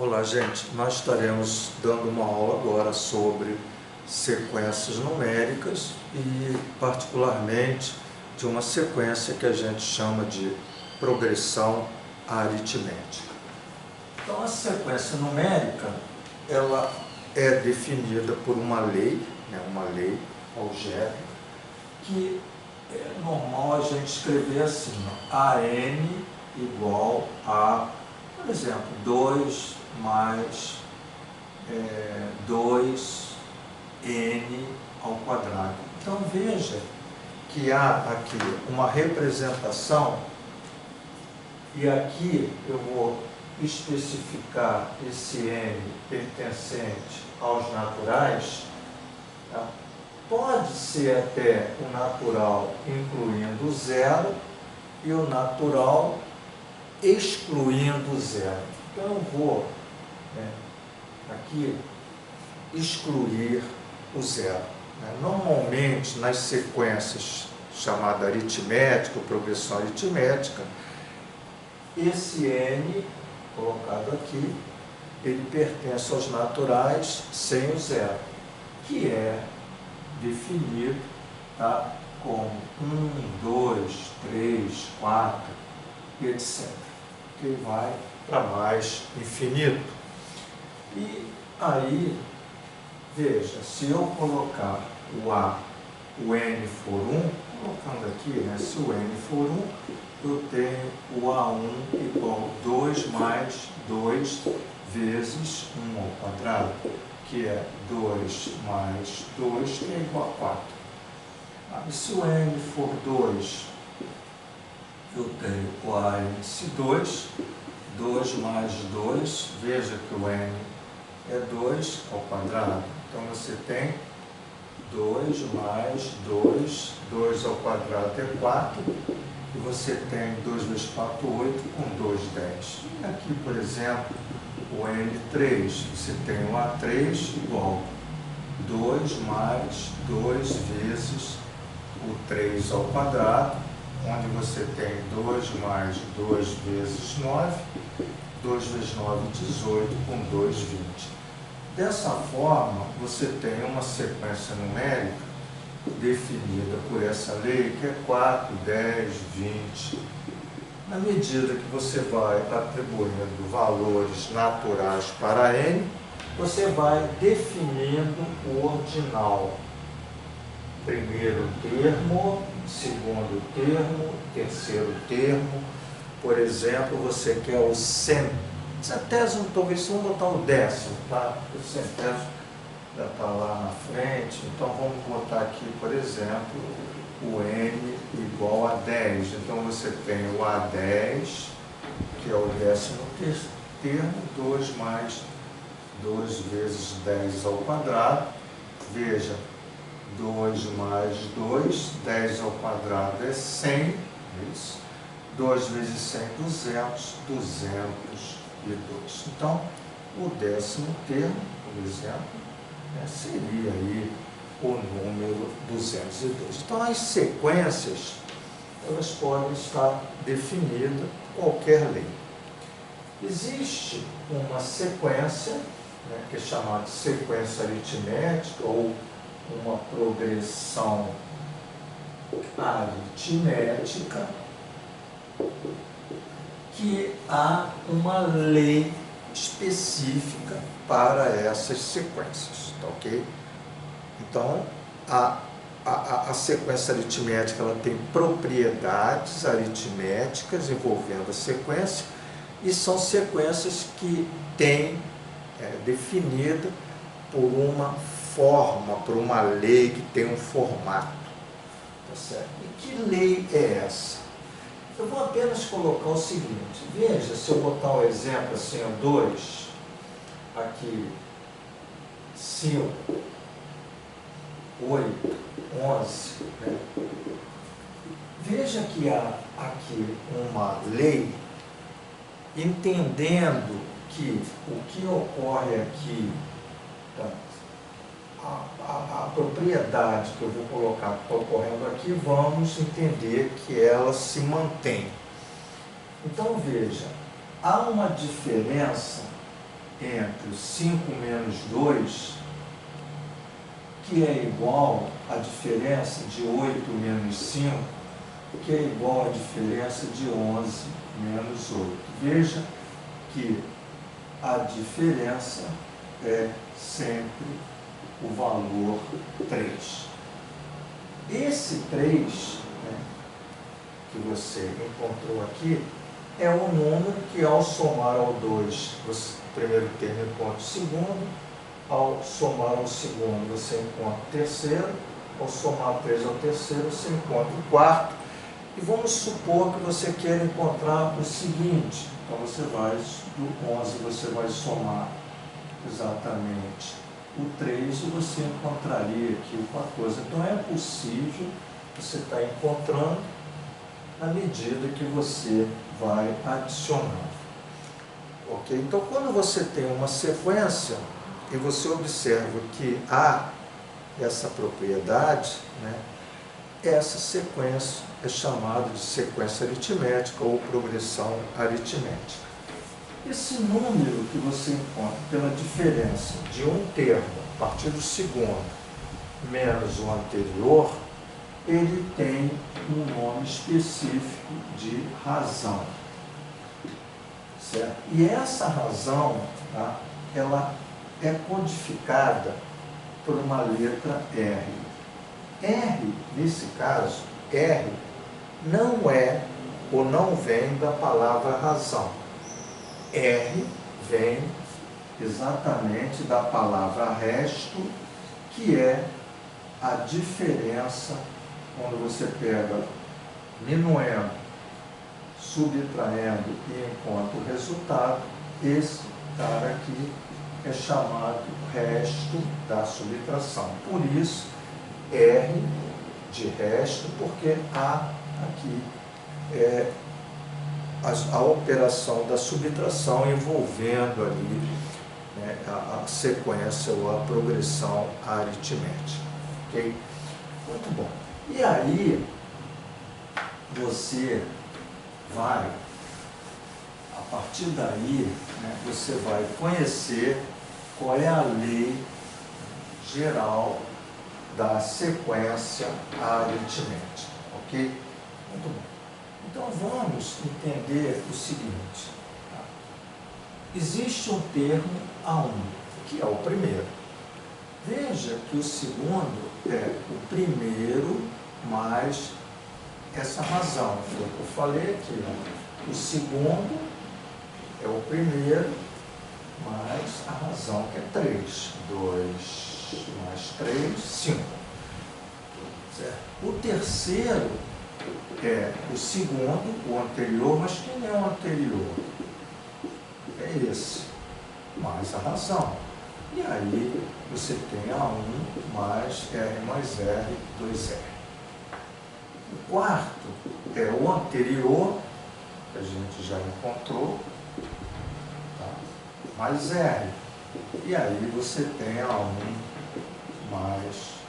Olá, gente. Nós estaremos dando uma aula agora sobre sequências numéricas e, particularmente, de uma sequência que a gente chama de progressão aritmética. Então, a sequência numérica, ela é definida por uma lei algébrica, que é normal a gente escrever assim, AN igual a, por exemplo, 2 mais 2n ao quadrado. Então veja que há aqui uma representação e aqui eu vou especificar esse n pertencente aos naturais. Tá? Pode ser até o natural incluindo o zero e o natural excluindo o zero. Então eu vou aqui excluir o zero. Normalmente nas sequências chamadas aritmética ou progressão aritmética, esse n colocado aqui, ele pertence aos naturais sem o zero, que é definido, tá, como 1, 2, 3, 4, etc. Que vai para mais infinito. E aí, veja, se eu colocar o n for 1, colocando aqui, se o n for 1, eu tenho o A1 igual a 2 mais 2 vezes 1 ao quadrado, que é 2 mais 2, que é igual a 4. E se o n for 2, eu tenho o A índice 2, 2 mais 2, veja que o n é 2 ao quadrado. Então você tem 2 mais 2, 2 ao quadrado é 4, e você tem 2 vezes 4, 8, com 2, 10. E aqui, por exemplo, o n3, você tem o A3 igual a 2 mais 2 vezes o 3 ao quadrado, onde você tem 2 mais 2 vezes 9, 2 vezes 9, 18, com 2, 20. Dessa forma, você tem uma sequência numérica definida por essa lei, que é 4, 10, 20. Na medida que você vai atribuindo valores naturais para n, você vai definindo o ordinal. Primeiro termo, segundo termo, terceiro termo. Por exemplo, você quer o centésimo, talvez vamos botar o décimo, tá? O centésimo já está lá na frente. Então vamos botar aqui, por exemplo, o n igual a 10. Então você tem o A10, que é o décimo termo, 2 mais 2 vezes 10 ao quadrado. Veja, 2 mais 2, 10 ao quadrado é 100, isso. 2 vezes 100, 200, 202. Então, o décimo termo, por exemplo, seria aí o número 202. Então, as sequências, elas podem estar definidas por qualquer lei. Existe uma sequência, que é chamada de sequência aritmética, ou uma progressão aritmética, que há uma lei específica para essas sequências, tá ok? Então, a sequência aritmética, ela tem propriedades aritméticas envolvendo a sequência, e são sequências que têm definida por uma forma, por uma lei que tem um formato. Tá certo? E que lei é essa? Eu vou apenas colocar o seguinte, veja, se eu botar um exemplo assim, 2, aqui, 5, 8, 11, Veja que há aqui uma lei, entendendo que o que ocorre aqui, tá? A propriedade que eu vou colocar que está ocorrendo aqui, vamos entender que ela se mantém. Então veja, há uma diferença entre o 5 menos 2, que é igual à diferença de 8 menos 5, que é igual à diferença de 11 menos 8. Veja que a diferença é sempre o valor 3. Esse 3, né, que você encontrou aqui, é um número que, ao somar ao 2, você, primeiro termo, encontra o segundo, ao somar ao segundo, você encontra o terceiro, ao somar 3 ao terceiro, você encontra o quarto, e vamos supor que você queira encontrar o seguinte, então você vai, do 11 você vai somar exatamente o 3 e você encontraria aqui o 14. Então é possível você estar encontrando na medida que você vai adicionar. Ok? Então, quando você tem uma sequência e você observa que há essa propriedade, né, essa sequência é chamada de sequência aritmética ou progressão aritmética. Esse número que você encontra pela diferença de um termo a partir do segundo menos o anterior, ele tem um nome específico de razão. Certo? E essa razão, tá, ela é codificada por uma letra R. R, nesse caso, R não é ou não vem da palavra razão. R vem exatamente da palavra resto, que é a diferença quando você pega minuendo, subtraindo e encontra o resultado. Esse cara aqui é chamado resto da subtração. Por isso, R de resto, porque há aqui a operação da subtração envolvendo ali, né, a sequência ou a progressão aritmética. Ok? Muito bom. E aí, você vai, a partir daí, né, você vai conhecer qual é a lei geral da sequência aritmética. Ok? Muito bom. Então, vamos entender o seguinte. Tá? Existe um termo A1, que é o primeiro. Veja que o segundo é o primeiro mais essa razão. Foi o que eu falei aqui. O segundo é o primeiro mais a razão, que é 3. 2 mais 3, 5. Certo? O terceiro é o segundo, o anterior, mas quem é o anterior? É esse, mais a razão. E aí você tem A1 mais R mais R, 2R. O quarto é o anterior, que a gente já encontrou, tá, mais R. E aí você tem A1 mais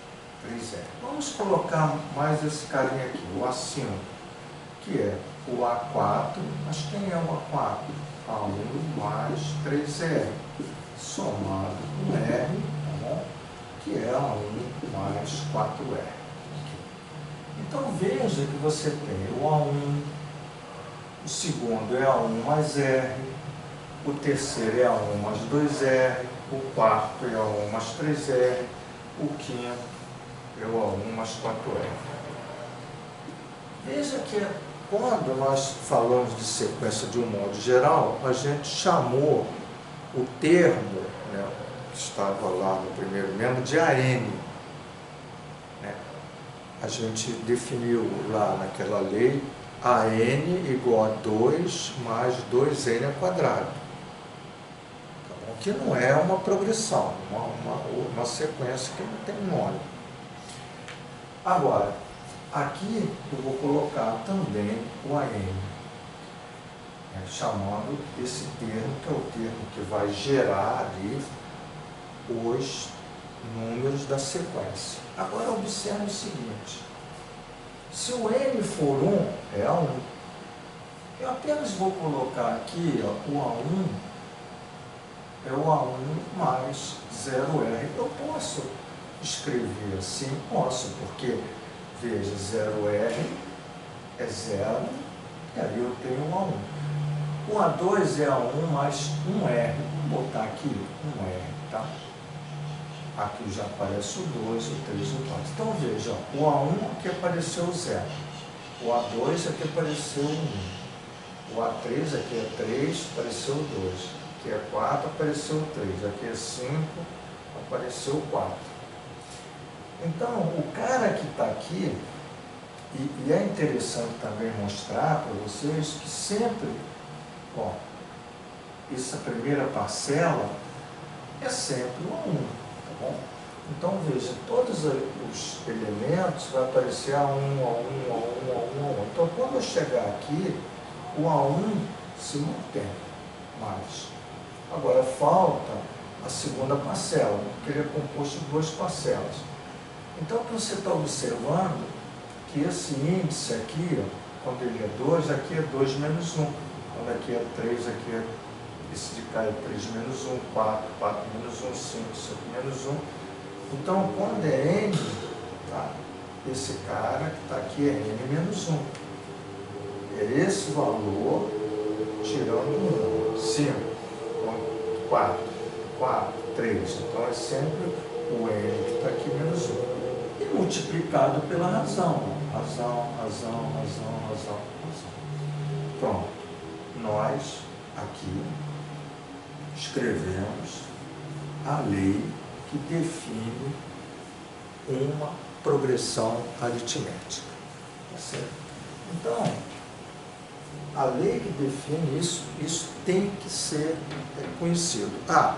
3R. Vamos colocar mais esse carinha aqui, o A5, que é o A4, mas quem é o A4? A1 mais 3R, somado com R, tá bom? Que é A1 mais 4R. Então veja que você tem o A1, o segundo é A1 mais R, o terceiro é A1 mais 2R, o quarto é A1 mais 3R, o quinto é o A1 mais 4R. Veja que quando nós falamos de sequência de um modo geral, a gente chamou o termo, né, que estava lá no primeiro membro, de AN. Né? A gente definiu lá naquela lei AN igual a 2 mais 2N ao quadrado. Então, que não é uma progressão, uma sequência que não tem nome. Agora, aqui eu vou colocar também o AN, né, chamando esse termo, que é o termo que vai gerar ali os números da sequência. Agora, observe o seguinte. Se o N for 1, é A1. Eu apenas vou colocar aqui, ó, o A1 é o A1 mais 0R. Eu posso escrever assim? Posso, porque, veja, 0R é 0, e aí eu tenho um A1. O A2 é A1 mais 1R. Vou botar aqui 1R, tá? Aqui já aparece o 2, o 3 e o 4. Então veja, o A1 aqui apareceu o 0. O A2 aqui apareceu o 1. O A3 aqui é 3, apareceu o 2. Aqui é 4, apareceu o 3. Aqui é 5, apareceu o 4. Então, o cara que está aqui, e é interessante também mostrar para vocês que sempre, ó, essa primeira parcela é sempre o A1, tá bom? Então, veja, todos os elementos vai aparecer A1, A1, A1, A1, A1. Então, quando eu chegar aqui, o A1 se mantém mais. Agora, falta a segunda parcela, porque ele é composto de duas parcelas. Então, o que você está observando que esse índice aqui, ó, quando ele é 2, aqui é 2 menos 1. Quando aqui é 3, aqui é, esse de cá é 3 menos 1, 4, 4 menos 1, 5, 5 menos 1. Então, quando é N, tá, esse cara que está aqui é N menos 1. É esse valor tirando 1. 5, 4, 4, 3. Então, é sempre o N que está aqui menos 1. E multiplicado pela razão. Razão, razão, razão, razão, razão. Pronto. Nós, aqui, escrevemos a lei que define uma progressão aritmética. Tá certo? Então, a lei que define isso tem que ser conhecido. Ah,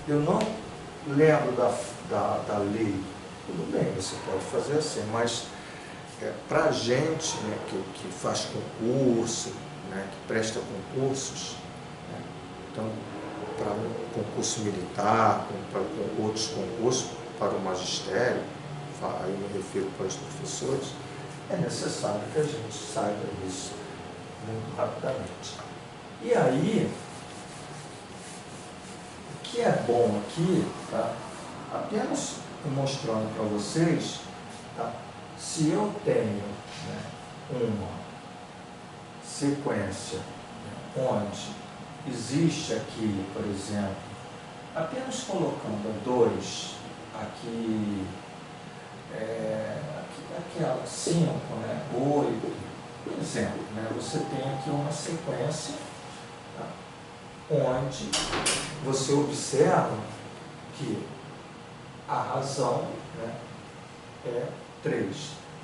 eu não lembro da lei. Tudo bem, você pode fazer assim, mas para a gente, né, que faz concurso, né, que presta concursos, né, então, para um concurso militar, para outros concursos, para o magistério, aí me refiro para os professores, é necessário que a gente saiba isso muito rapidamente. E aí, o que é bom aqui, tá? Apenas mostrando para vocês, tá? Se eu tenho, né, uma sequência, né, onde existe aqui, por exemplo, apenas colocando 2, aqui, aquela 5, né, 8, por exemplo, né, você tem aqui uma sequência, tá, onde você observa que a razão, né, é 3.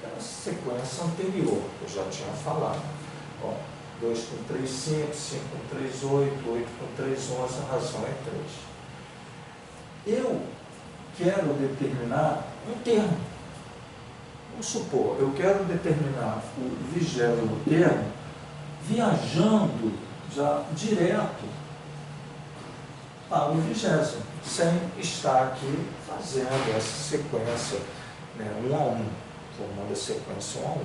É a sequência anterior, que eu já tinha falado. Ó, 2 com 3, 5, 5 com 3, 8, 8 com 3, 11, a razão é 3. Eu quero determinar um termo. Vamos supor, eu quero determinar o 20º termo viajando já direto para o 20º, sem estar aqui fazendo essa sequência, né, 1 a 1, formando a sequência 1 a 1.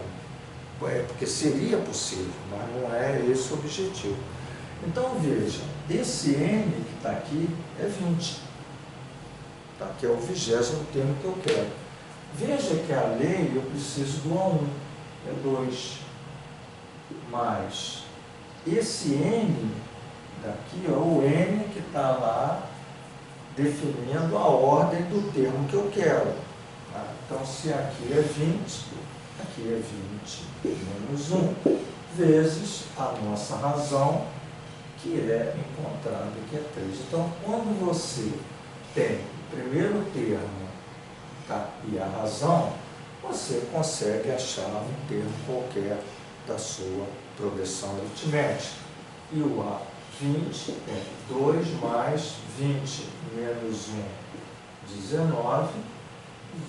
Porque seria possível, mas não é esse o objetivo. Então, veja, esse N que está aqui é 20, tá? Que é o 20º termo que eu quero. Veja que a lei, eu preciso do A1, é 2, mais esse N daqui, ó, o N que está lá definindo a ordem do termo que eu quero. Tá? Então, se aqui é 20, aqui é 20 menos 1, vezes a nossa razão, que é encontrada, que é 3. Então, quando você tem o primeiro termo, tá, e a razão, você consegue achar um termo qualquer da sua progressão aritmética. E o A20 é 2 mais 20 menos 1, 19,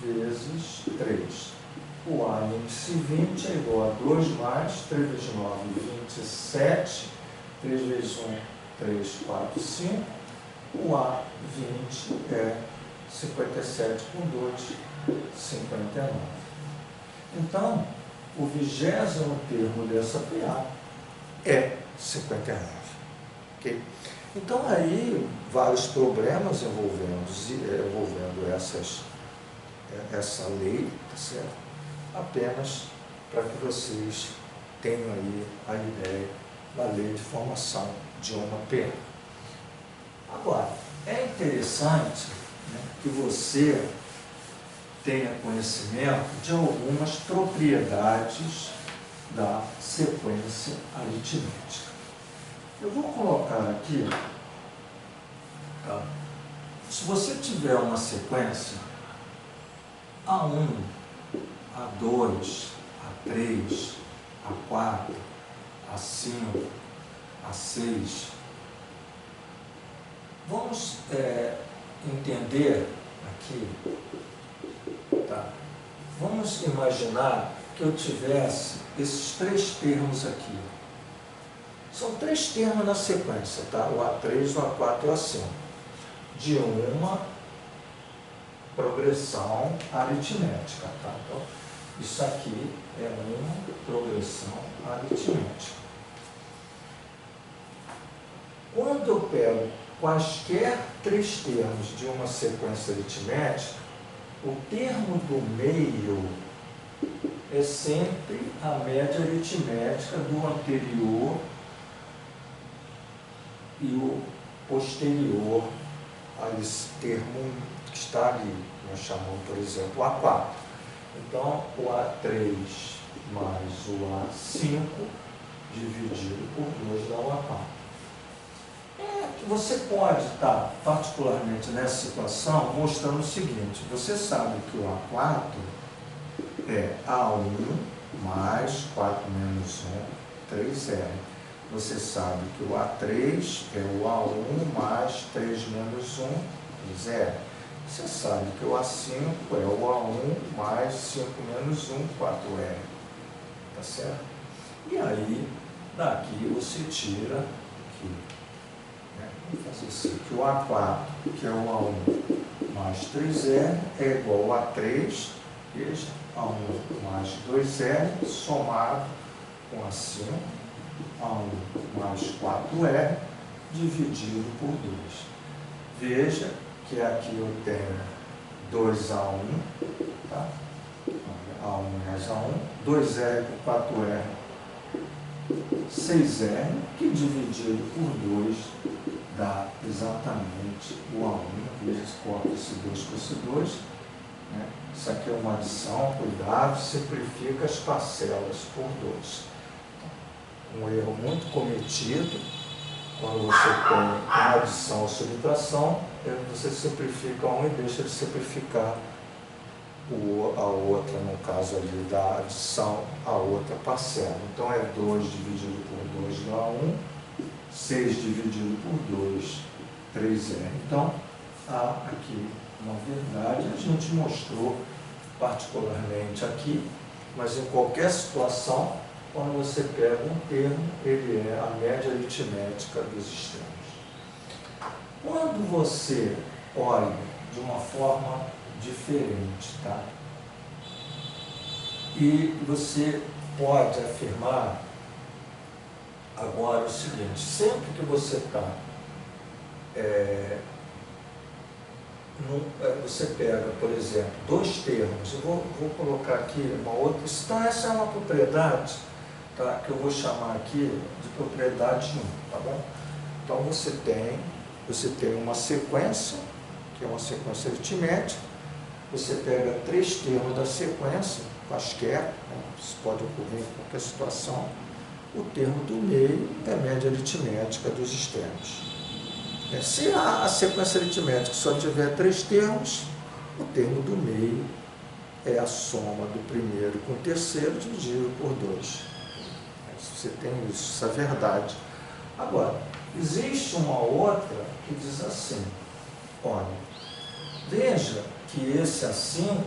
vezes 3. O A índice 20 é igual a 2 mais 3 vezes 9, 27, 3 vezes 1, 3, 4, 5. O A20 é 57 com 2, 59. Então, o 20º termo dessa PA é 59. Okay? Então, aí, vários problemas envolvendo essa lei, tá certo? Apenas para que vocês tenham aí a ideia da lei de formação de uma pena. Agora, é interessante, né, que você tenha conhecimento de algumas propriedades da sequência aritmética. Eu vou colocar aqui, tá? Se você tiver uma sequência A1, A2, A3, A4, A5, A6, vamos entender aqui, tá? Vamos imaginar que eu tivesse esses três termos aqui. São três termos na sequência, tá? O A3, o A4 e o A5. De uma progressão aritmética, tá? Então, isso aqui é uma progressão aritmética. Quando eu pego quaisquer três termos de uma sequência aritmética, o termo do meio é sempre a média aritmética do anterior e o posterior a esse termo que está ali. Nós chamamos, por exemplo, o A4. Então, o A3 mais o A5 dividido por 2 dá o A4. Você pode estar, particularmente nessa situação, mostrando o seguinte: você sabe que o A4 é A1 mais 4 menos 1, 3R. Você sabe que o A3 é o A1 mais 3 menos 1, 0. Você sabe que o A5 é o A1 mais 5 menos 1, 4R. Tá certo? E aí, daqui você tira aqui. Vamos fazer assim, que o A4, que é o A1 mais 3R, é igual a A3, veja, A1 mais 2R, somado com A5, A1 mais 4R, dividido por 2. Veja que aqui eu tenho 2A1, tá? A1 mais A1, 2R com 4R, 6R, que dividido por 2 dá exatamente o A1. Veja, corta esse 2 com esse 2. Né? Isso aqui é uma adição, cuidado, simplifica as parcelas por 2. Um erro muito cometido quando você tem uma adição ou subtração, você simplifica um e deixa de simplificar a outra, no caso ali da adição, a outra parcela. Então é 2 dividido por 2 dá 1, 6 dividido por 2, 3R. Então, há aqui uma verdade, a gente mostrou particularmente aqui, mas em qualquer situação, quando você pega um termo, ele é a média aritmética dos extremos. Quando você olha de uma forma diferente, tá? E você pode afirmar agora o seguinte: sempre que você está, você pega, por exemplo, dois termos, eu vou colocar aqui uma outra, então essa é uma propriedade, tá, que eu vou chamar aqui de propriedade 1, tá bom? Então você tem uma sequência, que é uma sequência aritmética, você pega três termos da sequência, quaisquer, né, isso pode ocorrer em qualquer situação. O termo do meio é a média aritmética dos extremos. Se a sequência aritmética só tiver três termos, o termo do meio é a soma do primeiro com o terceiro dividido por 2. Você tem isso, essa verdade. Agora, existe uma outra que diz assim: olha, veja que esse A5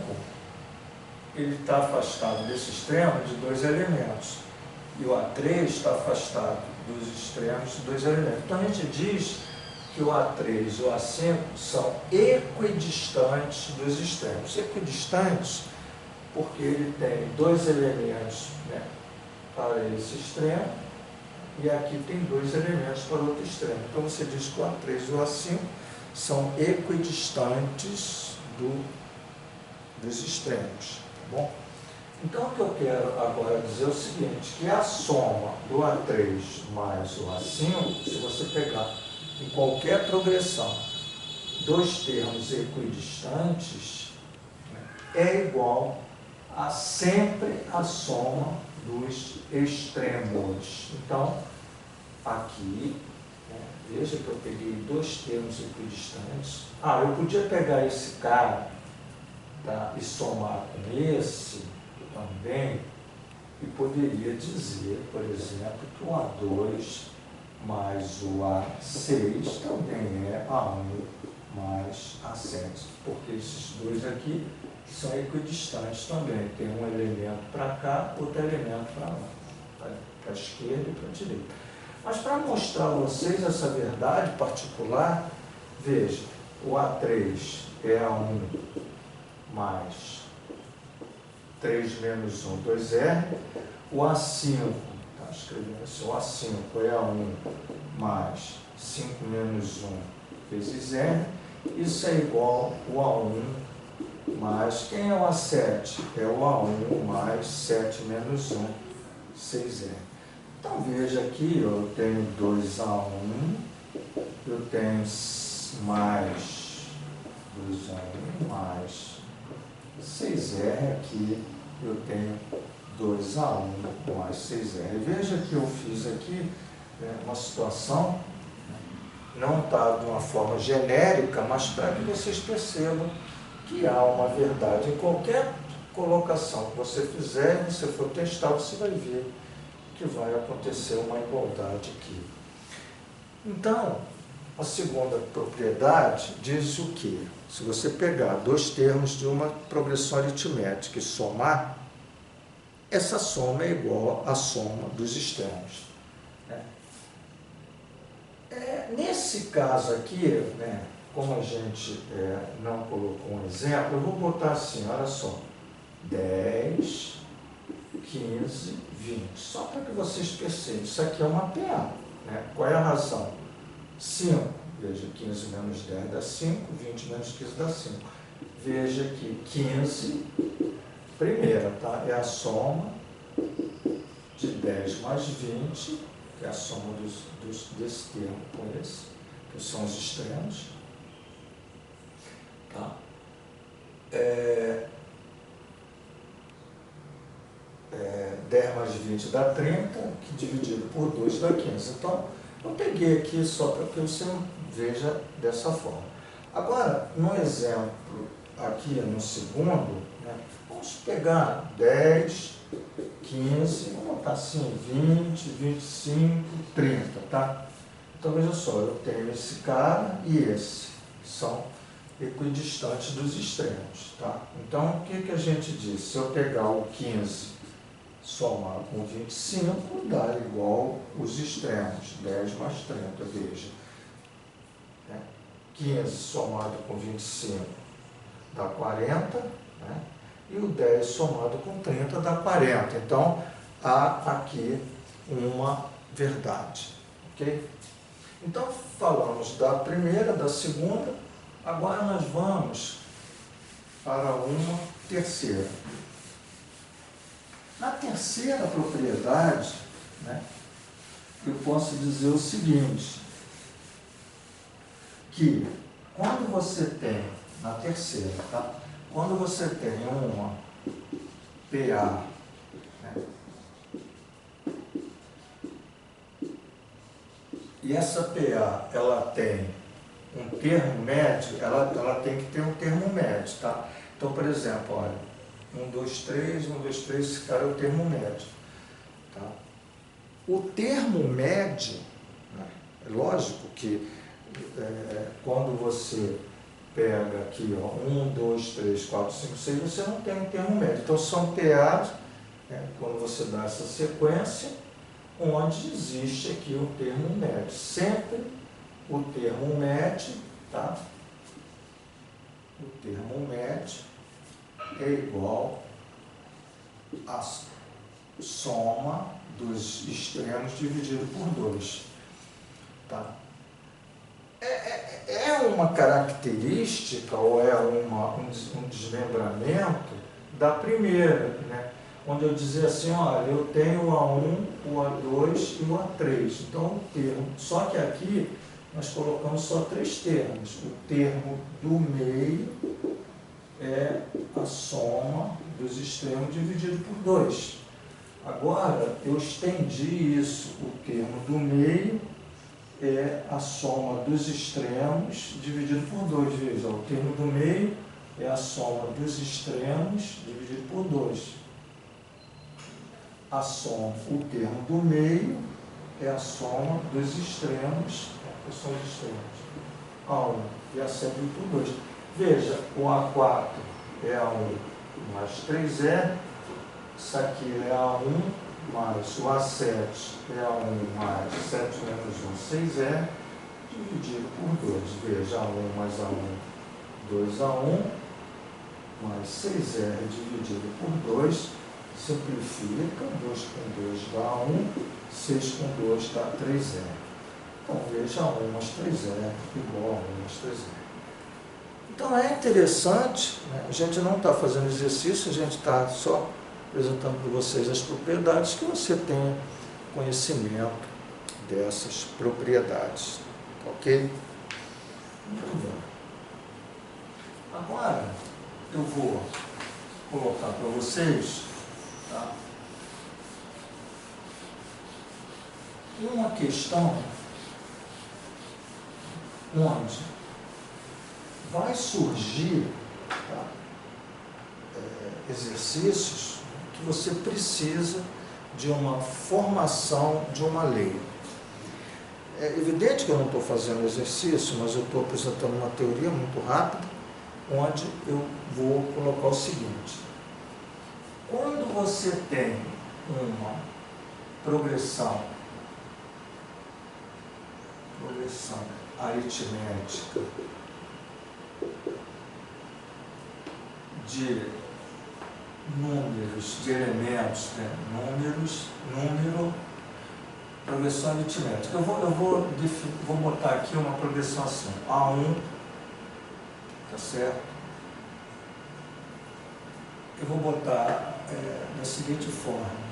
ele está afastado desse extremo de 2 elementos. E o A3 está afastado dos extremos de 2 elementos. Então a gente diz que o A3 e o A5 são equidistantes dos extremos. Equidistantes porque ele tem 2 elementos, né, para esse extremo e aqui tem dois elementos para o outro extremo. Então você diz que o A3 e o A5 são equidistantes dos extremos, tá bom? Então o que eu quero agora dizer é o seguinte, que a soma do A3 mais o A5, se você pegar em qualquer progressão dois termos equidistantes, né, é igual a sempre a soma dos extremos. Então, aqui, né, veja que eu peguei dois termos equidistantes. Eu podia pegar esse cara, tá, e somar com esse também, e poderia dizer, por exemplo, que o A2 mais o A6 também é A1 mais A7, porque esses dois aqui são equidistantes também. Tem um elemento para cá, outro elemento para lá, para a esquerda e para a direita. Mas para mostrar a vocês essa verdade particular, veja, o A3 é A1 mais 3 menos 1, 2R, o A5, tá escrevendo assim, o A5 é A1 mais 5 menos 1 vezes R, isso é igual ao A1 mais, quem é o A7? É o A1 mais 7 menos 1, 6R. Então veja aqui, eu tenho 2A1, eu tenho mais 2A1 mais 6R aqui, eu tenho 2A1 mais 6R. Veja que eu fiz aqui uma situação, não está de uma forma genérica, mas para que vocês percebam que há uma verdade. Em qualquer colocação que você fizer, se você for testar, você vai ver que vai acontecer uma igualdade aqui. Então, a segunda propriedade diz o quê? Se você pegar dois termos de uma progressão aritmética e somar, essa soma é igual à soma dos extremos. Nesse caso aqui, né, como a gente não colocou um exemplo, eu vou botar assim, olha só, 10, 15, 20, só para que vocês percebam, isso aqui é uma PA. Né? Qual é a razão? 5, veja, 15 menos 10 dá 5, 20 menos 15 dá 5. Veja que 15, primeira, tá? É a soma de 10 mais 20, que é a soma desse termo com esse, que são os extremos. Tá? 10 mais 20 dá 30, que dividido por 2 dá 15. Então, eu peguei aqui só para que você veja dessa forma. Agora, no exemplo aqui, no segundo, né, vamos pegar 10, 15, vamos botar assim, 20, 25, 30, tá? Então, veja só, eu tenho esse cara e esse, que são equidistantes dos extremos, tá? Então, o que a gente diz? Se eu pegar o 15 somar com 25, dá igual os extremos, 10 mais 30, veja. 15 somado com 25 dá 40, né? E o 10 somado com 30 dá 40. Então, há aqui uma verdade, ok? Então, falamos da primeira, da segunda, agora nós vamos para uma terceira. Na terceira propriedade, né, eu posso dizer o seguinte, que quando você tem, na terceira, tá? Quando você tem uma PA, né, e essa PA, ela tem um termo médio, ela tem que ter um termo médio, tá? Então, por exemplo, olha, 1, 2, 3, 1, 2, 3, esse cara é o termo médio. Tá? O termo médio, né, é lógico que quando você pega aqui, ó, 1, 2, 3, 4, 5, 6, você não tem um termo médio. Então, são PAs, né, quando você dá essa sequência, onde existe aqui o termo médio. Sempre o termo médio, tá? O termo médio é igual a soma dos extremos dividido por 2. Tá? É uma característica ou é um desmembramento da primeira, né? Onde eu dizia assim, olha, eu tenho o A1, o A2 e o A3. Então, o termo, só que aqui nós colocamos só 3 termos. O termo do meio é a soma dos extremos dividido por 2. Agora, eu estendi isso, o termo do meio é a soma dos extremos dividido por 2. Veja, o termo do meio é a soma dos extremos dividido por 2. A soma, o termo do meio é a soma dos extremos, que são os extremos, A1 e A7 por 2. Veja, o A4 é A1 mais 3E, isso aqui é A1 mais o A7 é A1 mais 7 menos 1, 6E, dividido por 2. Veja, A1 mais A1, 2A1, mais 6R dividido por 2, simplifica, 2 com 2 dá 1, 6 com 2 dá 3R. Então, veja, 1 mais 3R igual a 1 mais 3R. Então, é interessante, né? A gente não está fazendo exercício, a gente está só apresentando para vocês as propriedades, que você tenha conhecimento dessas propriedades. Ok? Muito bem. Agora, eu vou colocar para vocês, tá, uma questão onde vai surgir, tá, exercícios que você precisa de uma formação de uma lei. É evidente que eu não estou fazendo exercício, mas eu estou apresentando uma teoria muito rápida, onde eu vou colocar o seguinte: quando você tem uma progressão aritmética de números, de elementos, né? Número, progressão aritmética. Eu vou botar aqui uma progressão assim, A1, tá certo? Eu vou botar da seguinte forma.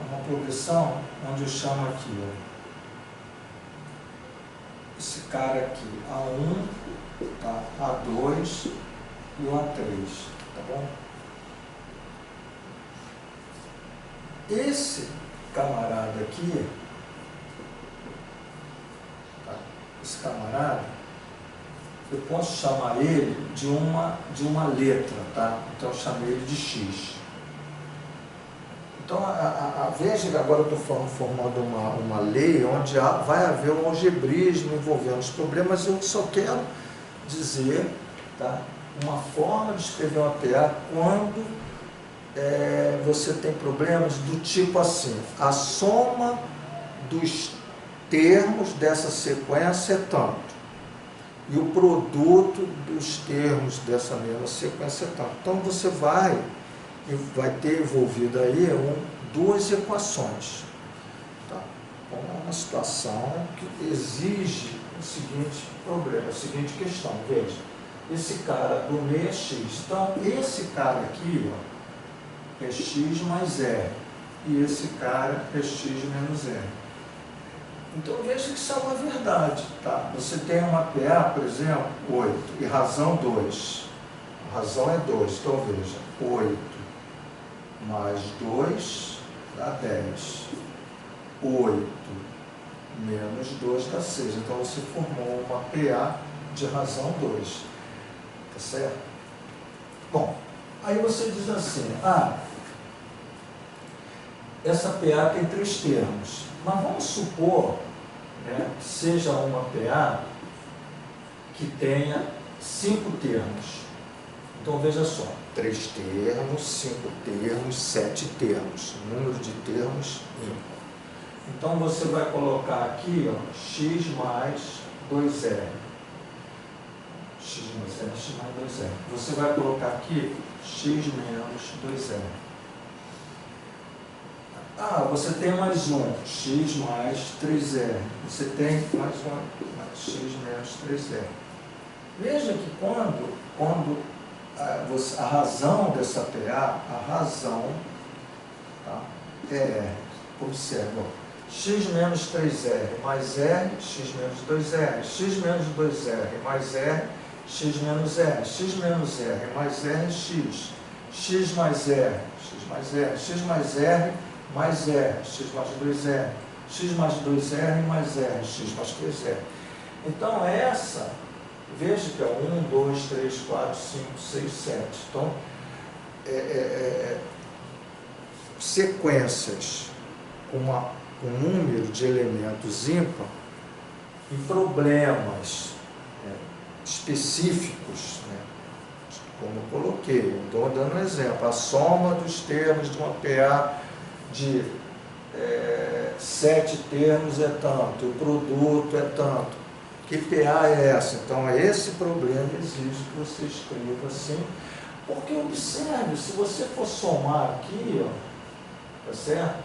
Uma progressão onde eu chamo aqui, ó, esse cara aqui, A1, tá? A2 e o A3, tá bom? Esse camarada aqui, tá? Esse camarada, eu posso chamar ele de uma letra, tá? Então eu chamei ele de X. Então, veja que agora eu estou formando uma lei onde vai haver um algebrismo envolvendo os problemas. Eu só quero dizer, tá, uma forma de escrever uma PA quando você tem problemas do tipo assim: a soma dos termos dessa sequência é tanto, e o produto dos termos dessa mesma sequência é tanto. Então, você vai ter envolvido aí duas equações. Tá? Então, é uma situação que exige o seguinte problema, a seguinte questão. Veja, esse cara do meio é x. Então, esse cara aqui, ó, é x mais r. E esse cara é x menos r. Então, veja que isso é uma verdade. Tá? Você tem uma PA, por exemplo, 8, e razão 2. A razão é 2. Então, veja, 8 mais 2 dá 10. 8 menos 2 dá 6. Então, você formou uma PA de razão 2. Tá certo? Bom, aí você diz assim: essa PA tem 3 termos. Mas vamos supor, né, que seja uma PA que tenha 5 termos. Então, veja só, 3 termos, 5 termos, 7 termos, número de termos ímpar. Então, você vai colocar aqui, ó, x mais 2r. x menos r, x mais 2r. Você vai colocar aqui x menos 2r. Ah, você tem mais um, x mais 3r. Você tem mais um, mais x menos 3r. Veja que quando a razão dessa PA, a razão, tá, é R. Observa, x menos 3r mais r, x menos 2r, x menos 2r mais r, x menos r, x menos r mais r, x mais r, x mais r, x mais r mais r, x mais 2r, x mais 2r mais r, x mais 3r. Então, essa, veja que é 1, 2, 3, 4, 5, 6, 7. Então, sequências com um número de elementos ímpar em problemas específicos, né, como eu coloquei, estou dando um exemplo, a soma dos termos de uma PA de 7 termos é tanto, o produto é tanto. Que PA é essa? Então, esse problema exige que você escreva assim, porque observe, se você for somar aqui, ó, tá certo?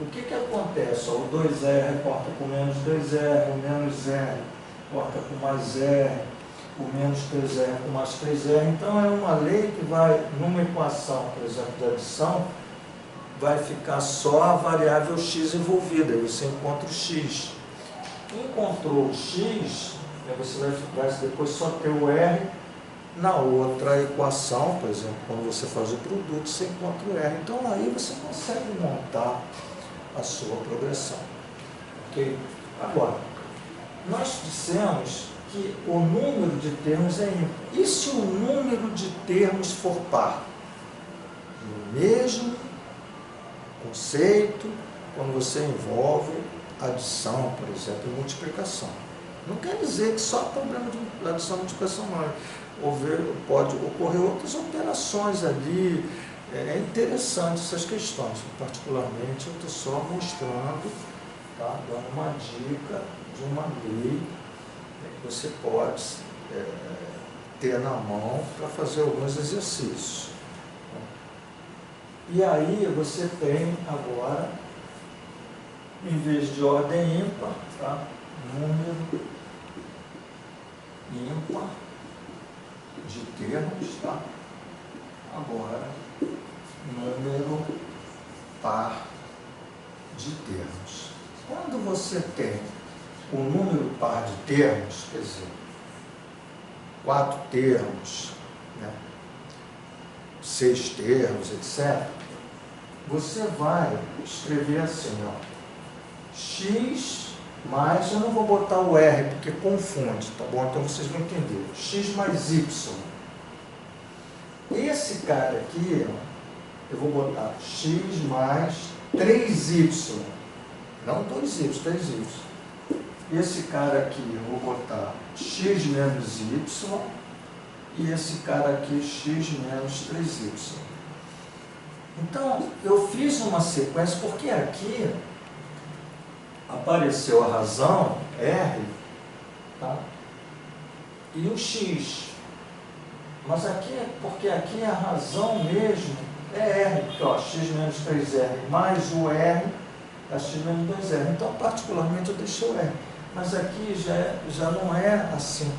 O que acontece? Ó, o 2R corta com menos 2R, o menos R corta com mais R, o menos 3R com mais 3R. Então, é uma lei que vai, numa equação, por exemplo, de adição, vai ficar só a variável x envolvida, aí você encontra o x. Encontrou o x, você vai depois só ter o r. Na outra equação, por exemplo, quando você faz o produto, você encontra o r. Então, aí você consegue montar a sua progressão. Ok? Agora, nós dissemos que o número de termos é ímpar. E se o número de termos for par? No mesmo conceito, quando você envolve adição, por exemplo, e multiplicação. Não quer dizer que só problema de adição e multiplicação não. Pode ocorrer outras operações ali. É interessante essas questões. Particularmente, eu estou só mostrando, tá, dando uma dica de uma lei que você pode ter na mão para fazer alguns exercícios. E aí você tem agora, em vez de ordem ímpar, tá, número ímpar de termos, tá? Agora, número par de termos. Quando você tem o número par de termos, quer dizer, 4 termos, né, 6 termos, etc., você vai escrever assim, ó, x mais, eu não vou botar o r porque confunde, tá bom? Então vocês vão entender. X mais y. Esse cara aqui, ó, eu vou botar x mais 3y. Não 2y, 3y. Esse cara aqui, eu vou botar x menos y. E esse cara aqui, x menos 3y. Então, eu fiz uma sequência, porque aqui apareceu a razão, R, tá? E o X. Mas aqui, porque aqui a razão mesmo é R, porque ó, X menos 3R mais o R é X menos 2R. Então, particularmente, eu deixei o R. Mas aqui já não é assim.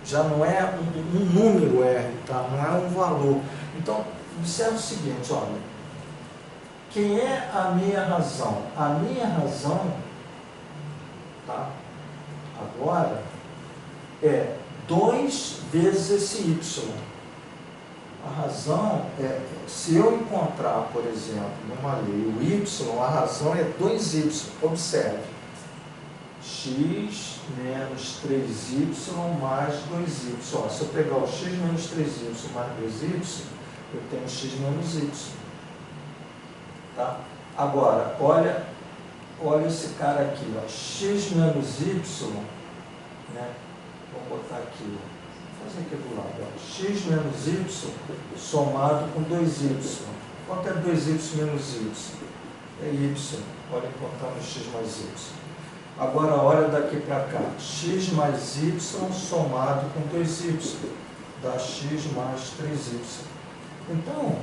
Já não é um número R, tá? Não é um valor. Então, observe o seguinte, olha. Quem é a minha razão? A minha razão, tá, agora, é 2 vezes esse y. A razão é, se eu encontrar, por exemplo, numa lei, o y, a razão é 2y. Observe. X menos 3y mais 2y. Ó, se eu pegar o x menos 3y mais 2y, eu tenho x menos y. Tá? Agora, olha esse cara aqui, ó, x menos y, né? Vamos botar aqui, vou fazer aqui do lado, ó, x menos y somado com 2y. Quanto é 2y menos y? É y. Olha quanto está no x mais y. Agora olha daqui para cá, x mais y somado com 2y, dá x mais 3y. Então,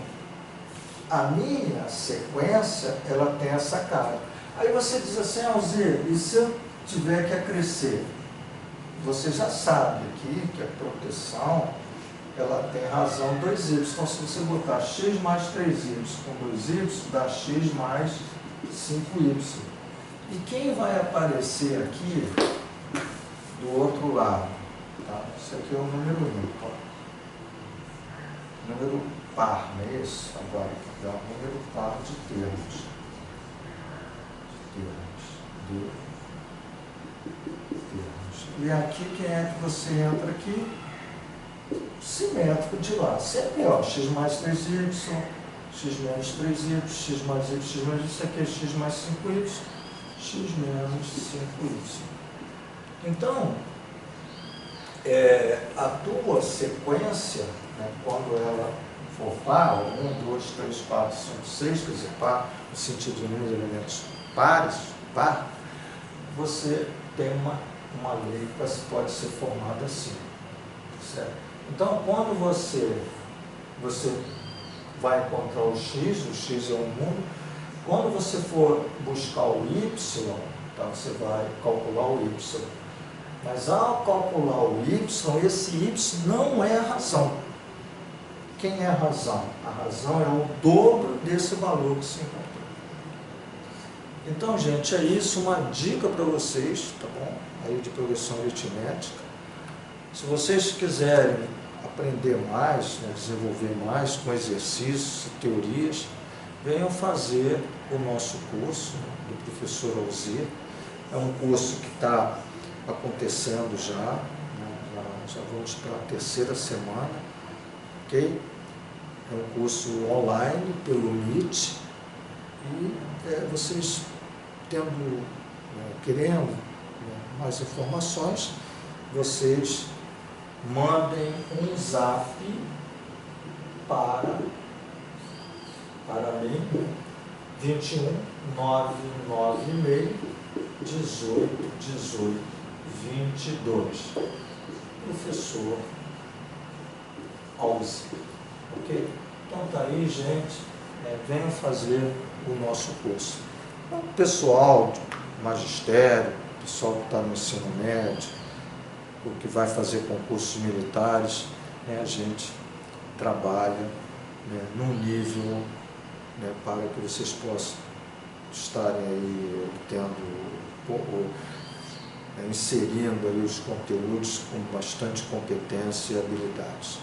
a minha sequência, ela tem essa cara. Aí você diz assim, Alzir, e se eu tiver que acrescer? Você já sabe aqui que a proteção, ela tem razão 2y. Então, se você botar x mais 3y com 2y, dá x mais 5y. E quem vai aparecer aqui do outro lado? Tá? Isso aqui é o número ímpar. Número par, não é isso? Agora, dá um número par de termos. E aqui, quem é que você entra aqui? Simétrico de lá. Sempre, ó, x mais 3y, x menos 3y, x mais y, x menos y, isso aqui é x mais 5y, x menos 5y. Então, a tua sequência, né, quando ela for par, 1, 2, 3, 4, 5, 6, quer dizer, par, no sentido de números de elementos pares, par, você tem uma lei que pode ser formada assim, certo? Então, quando você vai encontrar o x é um número, quando você for buscar o y, tá, você vai calcular o y. Mas ao calcular o y, esse y não é a razão. Quem é a razão? A razão é o dobro desse valor que se encontrou. Então, gente, é isso, uma dica para vocês, tá bom? Aí de progressão aritmética. Se vocês quiserem aprender mais, né, desenvolver mais com exercícios e teorias, venham fazer o nosso curso, né, do professor Alzir. É um curso que está acontecendo já, né, já vamos para a terceira semana, ok? É um curso online pelo Meet e vocês querendo, né, mais informações, vocês mandem um zap para mim, 21 996 18 18 22. Professor Alzir. Ok? Então tá aí, gente. Venham fazer o nosso curso. O pessoal do magistério, o pessoal que está no ensino médio, o que vai fazer concursos militares, né, a gente trabalha, né, num nível, né, para que vocês possam estarem aí inserindo aí os conteúdos com bastante competência e habilidade.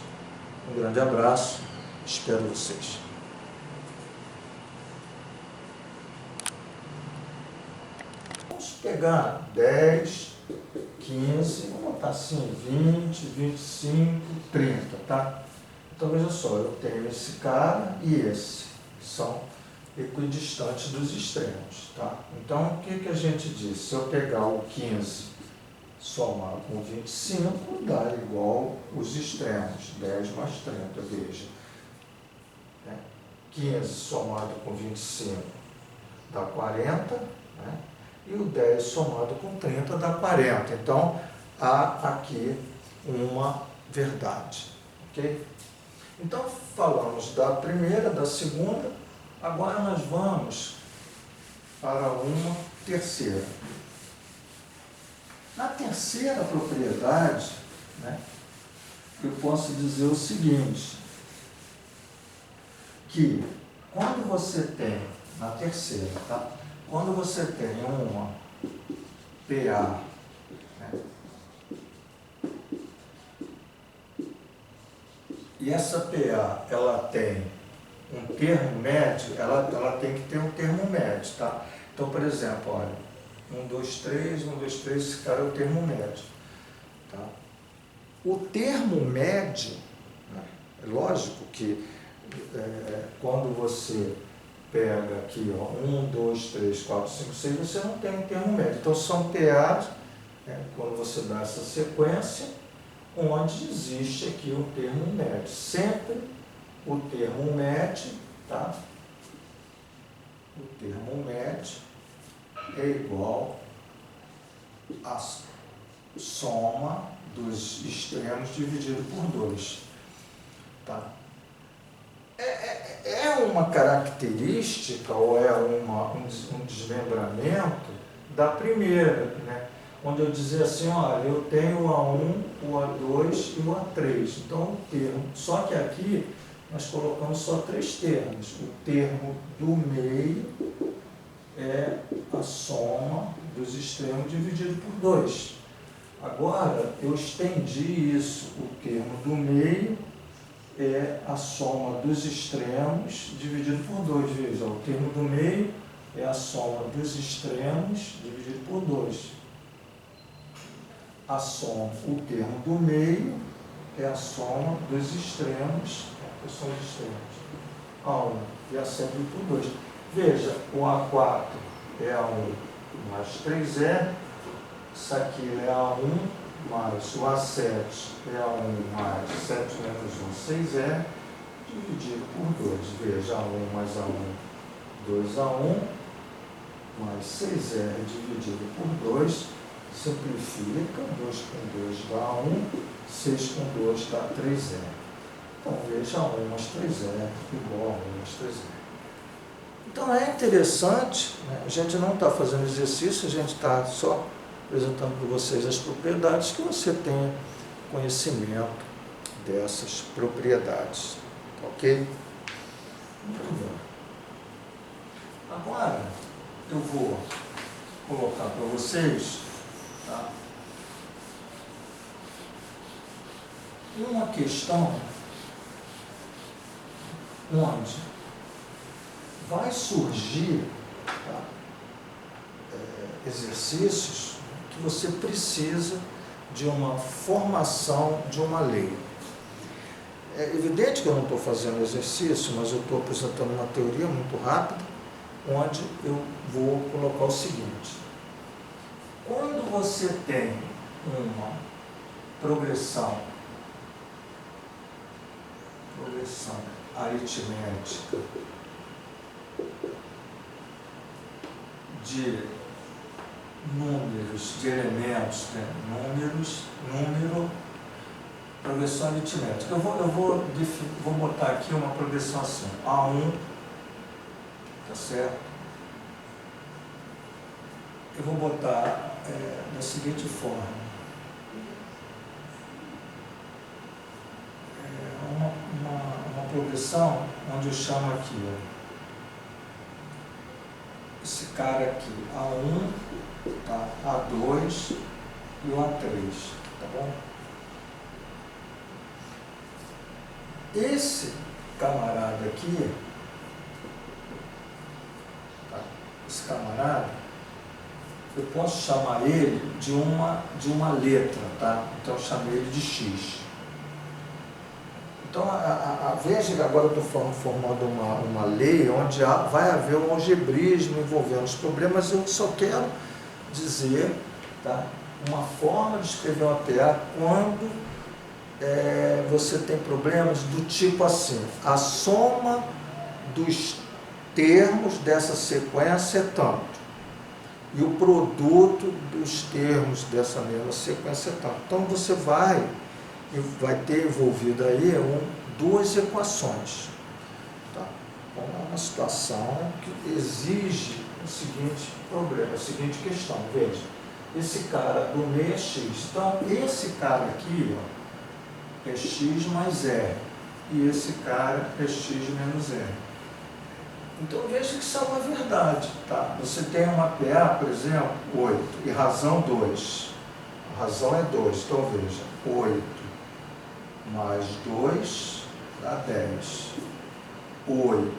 Um grande abraço, espero vocês. Vamos pegar 10, 15, vamos botar assim, 20, 25, 30, tá? Então, veja só, eu tenho esse cara e esse, que são equidistantes dos extremos, tá? Então, o que a gente diz? Se eu pegar o 15 somar com 25, dá igual os extremos, 10 mais 30, veja. 15 somado com 25 dá 40, né? E o 10 somado com 30 dá 40. Então, há aqui uma verdade, ok? Então, falamos da primeira, da segunda, agora nós vamos para uma terceira. Na terceira propriedade, né, eu posso dizer o seguinte, que quando você tem, na terceira, tá? Quando você tem uma PA, né, e essa PA, ela tem um termo médio, ela tem que ter um termo médio, tá? Então, por exemplo, olha, 1, 2, 3, 1, 2, 3, esse cara é o termo médio, tá? O termo médio, né, é lógico que quando você pega aqui, ó, 1, 2, 3, 4, 5, 6, você não tem um termo médio. Então, são PAs, né, quando você dá essa sequência, onde existe aqui o termo médio. Sempre o termo médio, tá? O termo médio é igual a soma dos extremos dividido por 2. Tá? É uma característica ou é um desmembramento da primeira, né? Onde eu dizia assim, olha, eu tenho o A1, o A2 e o A3. Então, o termo, só que aqui nós colocamos só 3 termos. O termo do meio é a soma dos extremos dividido por 2. Agora, eu estendi isso, o termo do meio é a soma dos extremos dividido por 2. Veja, o termo do meio é a soma dos extremos dividido por 2. A soma, o termo do meio é a soma dos extremos, que são os extremos, A1 e A7 por 2. Veja, o A4 é A1 mais 3E, isso aqui é A1 mais o A7 é A1 mais 7 menos 1, 6E, dividido por 2. Veja, A1 mais A1, 2A1, mais 6E dividido por 2, simplifica, 2 com 2 dá 1, 6 com 2 dá 3E. Então, veja, 1 mais 3E igual a 1 mais 3E. Então, é interessante, né? A gente não está fazendo exercício, a gente está só apresentando para vocês as propriedades, que você tenha conhecimento dessas propriedades. Ok? Muito bem. Agora, eu vou colocar para vocês, tá, uma questão onde vai surgir, tá, exercícios que você precisa de uma formação de uma lei. É evidente que eu não estou fazendo exercício, mas eu estou apresentando uma teoria muito rápida, onde eu vou colocar o seguinte: quando você tem uma progressão aritmética de números, de elementos, né? Número, progressão aritmética. Eu vou botar aqui uma progressão assim, A1, tá certo? Eu vou botar da seguinte forma. Uma progressão onde eu chamo aqui, ó, esse cara aqui, A1, tá? A2 e o A3, tá bom? Esse camarada aqui, tá? Esse camarada, eu posso chamar ele de uma letra, tá? Então eu chamei ele de X. Então, veja que agora eu estou formando uma lei onde vai haver um algebrismo envolvendo os problemas. Eu só quero dizer, tá, uma forma de escrever uma PA quando você tem problemas do tipo assim: a soma dos termos dessa sequência é tanto, e o produto dos termos dessa mesma sequência é tanto. Então, você vai ter envolvido aí duas equações. Tá? Então, é uma situação que exige o seguinte problema, a seguinte questão. Veja, esse cara do meio é x. Então, esse cara aqui, ó, é x mais r. E esse cara é x menos r. Então, veja que isso é uma verdade. Tá? Você tem uma PA, por exemplo, 8, e razão 2. A razão é 2. Então, veja, 8 mais 2 dá 10. 8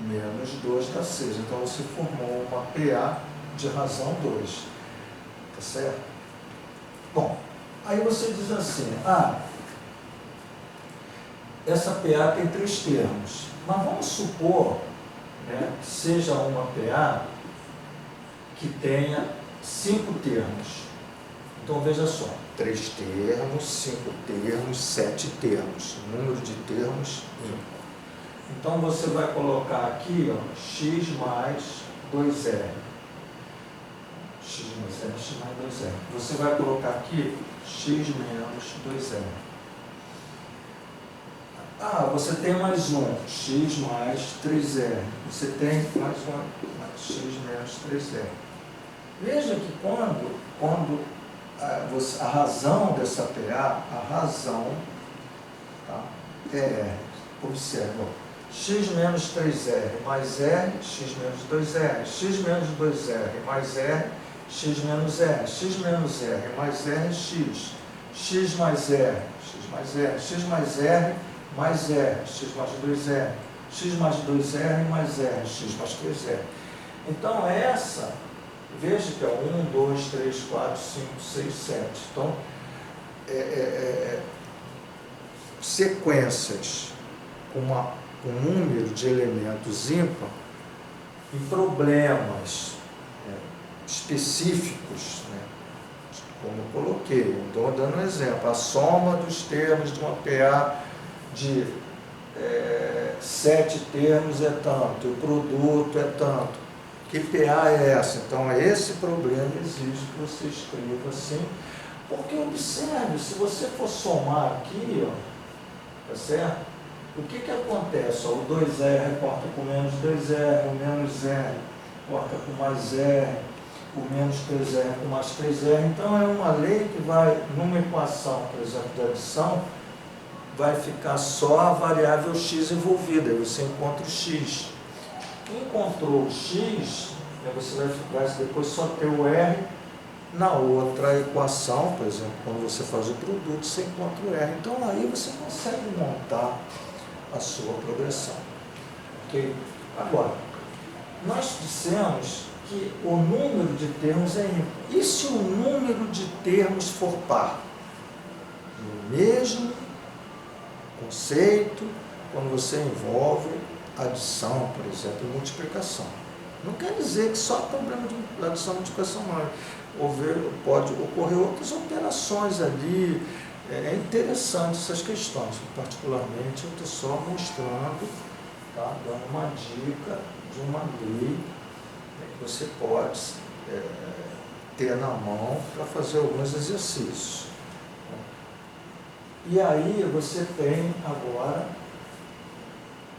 menos 2 dá 6. Então, você formou uma PA de razão 2. Tá certo? Bom, aí você diz assim: essa PA tem 3 termos. Mas vamos supor, né, que seja uma PA que tenha 5 termos. Então, veja só: 3 termos, 5 termos, 7 termos. Número de termos ímpar. Então, você vai colocar aqui, ó, x mais 2r. x mais r, x mais 2r. Você vai colocar aqui x menos 2r. Ah, você tem mais um, x mais 3r. Você tem mais um, mais x menos 3r. Veja que quando a razão dessa PA, a razão, tá, é R. Observa, x menos 3r mais r, x menos 2r, x menos 2r mais r, x menos r, x menos r mais r, x mais r, x mais r, x mais r mais r, x mais 2r, x mais 2r mais r, x mais 3r. Então, essa, veja que é 1, 2, 3, 4, 5, 6, 7. Então, sequências com um número de elementos ímpar em problemas específicos, né? Como eu coloquei, estou dando um exemplo, a soma dos termos de uma PA de 7 termos é tanto, o produto é tanto. Que PA é essa? Então, esse problema exige que você escreva assim, porque observe, se você for somar aqui, ó, tá certo? O que acontece? Ó, o 2R corta com menos 2R, o menos R corta com mais R, o menos 3R com mais 3R. Então, é uma lei que vai, numa equação, por exemplo, de adição, vai ficar só a variável x envolvida, aí você encontra o x. Encontrou o x, você vai depois só ter o R. Na outra equação, por exemplo, quando você faz o produto, você encontra o R. Então, aí você consegue montar a sua progressão. Ok? Agora, nós dissemos que o número de termos é ímpar. E se o número de termos for par? No mesmo conceito, quando você envolve adição, por exemplo, e multiplicação. Não quer dizer que só problema de adição e multiplicação não. Pode ocorrer outras operações ali. É interessante essas questões. Particularmente, eu estou só mostrando, tá, dando uma dica de uma lei que você pode ter na mão para fazer alguns exercícios. E aí você tem agora,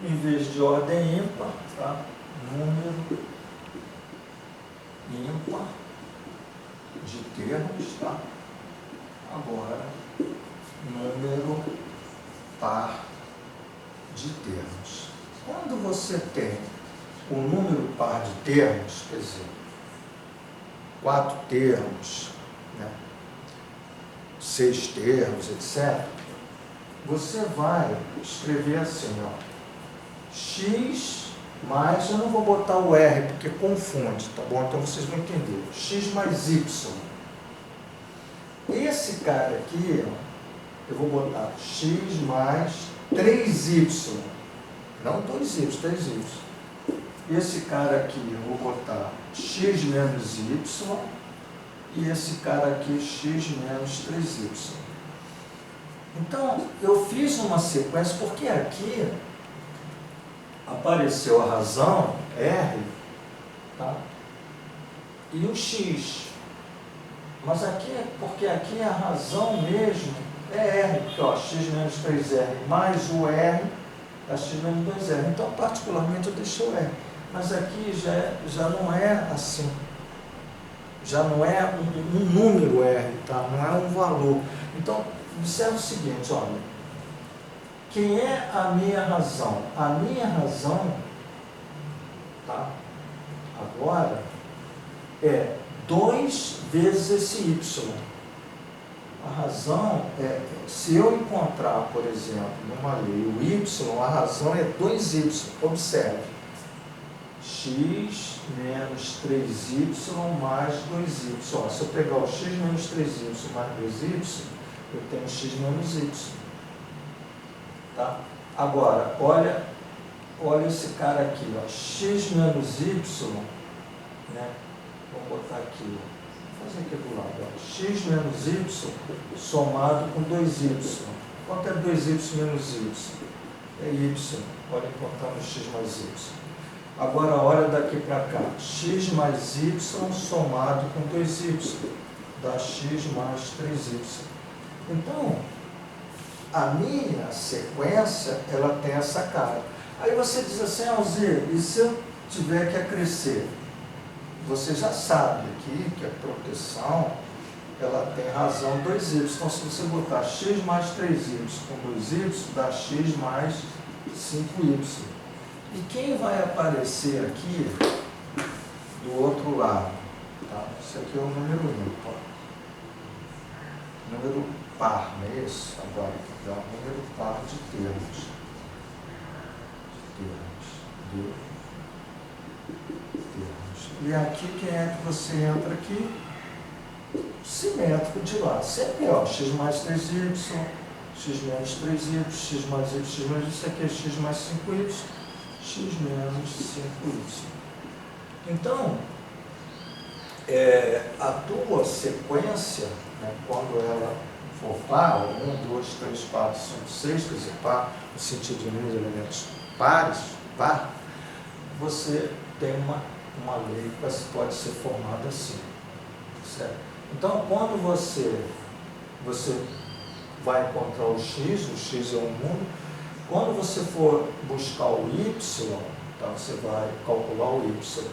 em vez de ordem ímpar, tá, número ímpar de termos, tá? Agora, número par de termos. Quando você tem um número par de termos, quer dizer, 4 termos, né, 6 termos, etc., você vai escrever assim, ó, x mais, eu não vou botar o R porque confunde, tá bom? Então vocês vão entender. X mais Y. Esse cara aqui, ó, eu vou botar x mais 3y. Não 2y, 3y. Esse cara aqui, eu vou botar x menos y. E esse cara aqui, x menos 3y. Então, eu fiz uma sequência, porque aqui apareceu a razão, R, tá? E o X. Mas aqui, porque aqui a razão mesmo é R, porque ó, X menos 3R mais o R dá X menos 2R. Então, particularmente, eu deixei o R. Mas aqui já não é assim. Já não é um número R, tá? Não é um valor. Então, observe o seguinte, olha. Quem é a minha razão? A minha razão, tá, agora, é 2 vezes esse y. A razão é, se eu encontrar, por exemplo, numa lei o y, a razão é 2y. Observe. X menos 3y mais 2y. Ó, se eu pegar o x menos 3y mais 2y, eu tenho x menos y. Tá? Agora, olha esse cara aqui, ó, x menos y, né? Vamos botar aqui, vou fazer aqui do lado, ó, x menos y somado com 2y. Quanto é 2y menos y? É y, olha, contando x mais y. Agora olha daqui para cá, x mais y somado com 2y, dá x mais 3y. Então, a minha sequência, ela tem essa cara. Aí você diz assim, Alzir, e se eu tiver que acrescer? Você já sabe aqui que a proteção, ela tem razão 2y. Então, se você botar x mais 3y com 2y, dá x mais 5y. E quem vai aparecer aqui do outro lado? Tá? Isso aqui é o número ímpar. Número par, não é isso? Agora, dá um número par de termos. E aqui, quem é que você entra aqui? Simétrico de lá. Sempre, ó, x mais 3y, x menos 3y, x mais y, x menos y, isso aqui é x mais 5y, x menos 5y. Então, a tua sequência, né, quando ela for par, 1, 2, 3, 4, 5, 6, quer dizer, par, no sentido de números de elementos pares, par, você tem uma lei que pode ser formada assim, certo? Então, quando você vai encontrar o x é um número, quando você for buscar o y, tá, você vai calcular o y.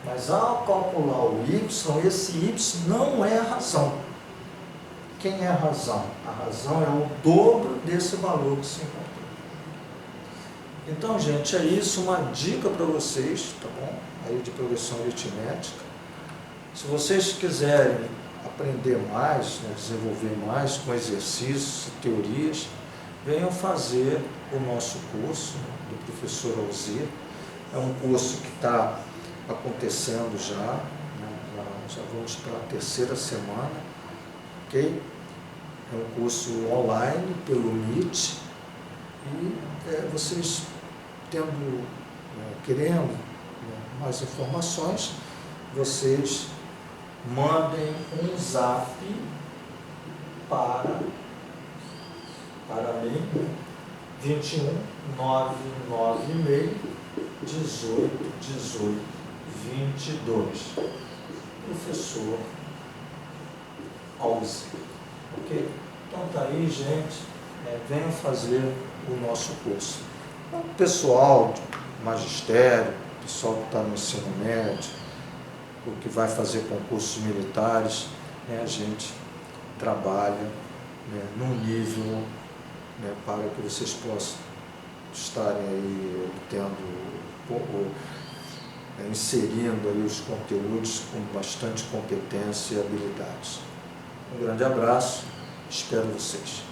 Mas ao calcular o y, esse y não é a razão. Quem é a razão? A razão é o dobro desse valor que se encontrou. Então, gente, é isso, uma dica para vocês, tá bom? Aí de progressão aritmética. Se vocês quiserem aprender mais, né, desenvolver mais com exercícios, teorias, venham fazer o nosso curso, né, do professor Alzir. É um curso que está acontecendo já, né, já vamos para a terceira semana, ok? É um curso online pelo Meet e vocês querendo mais informações, vocês mandem um zap para mim, 21 996 18 18 22. Professor Alzir. Ok? Então tá aí, gente. Venham fazer o nosso curso. O pessoal do magistério, o pessoal que está no ensino médio, o que vai fazer concursos militares, né, a gente trabalha, né, num nível, né, para que vocês possam estarem aí obtendo, inserindo aí os conteúdos com bastante competência e habilidade. Um grande abraço, espero vocês.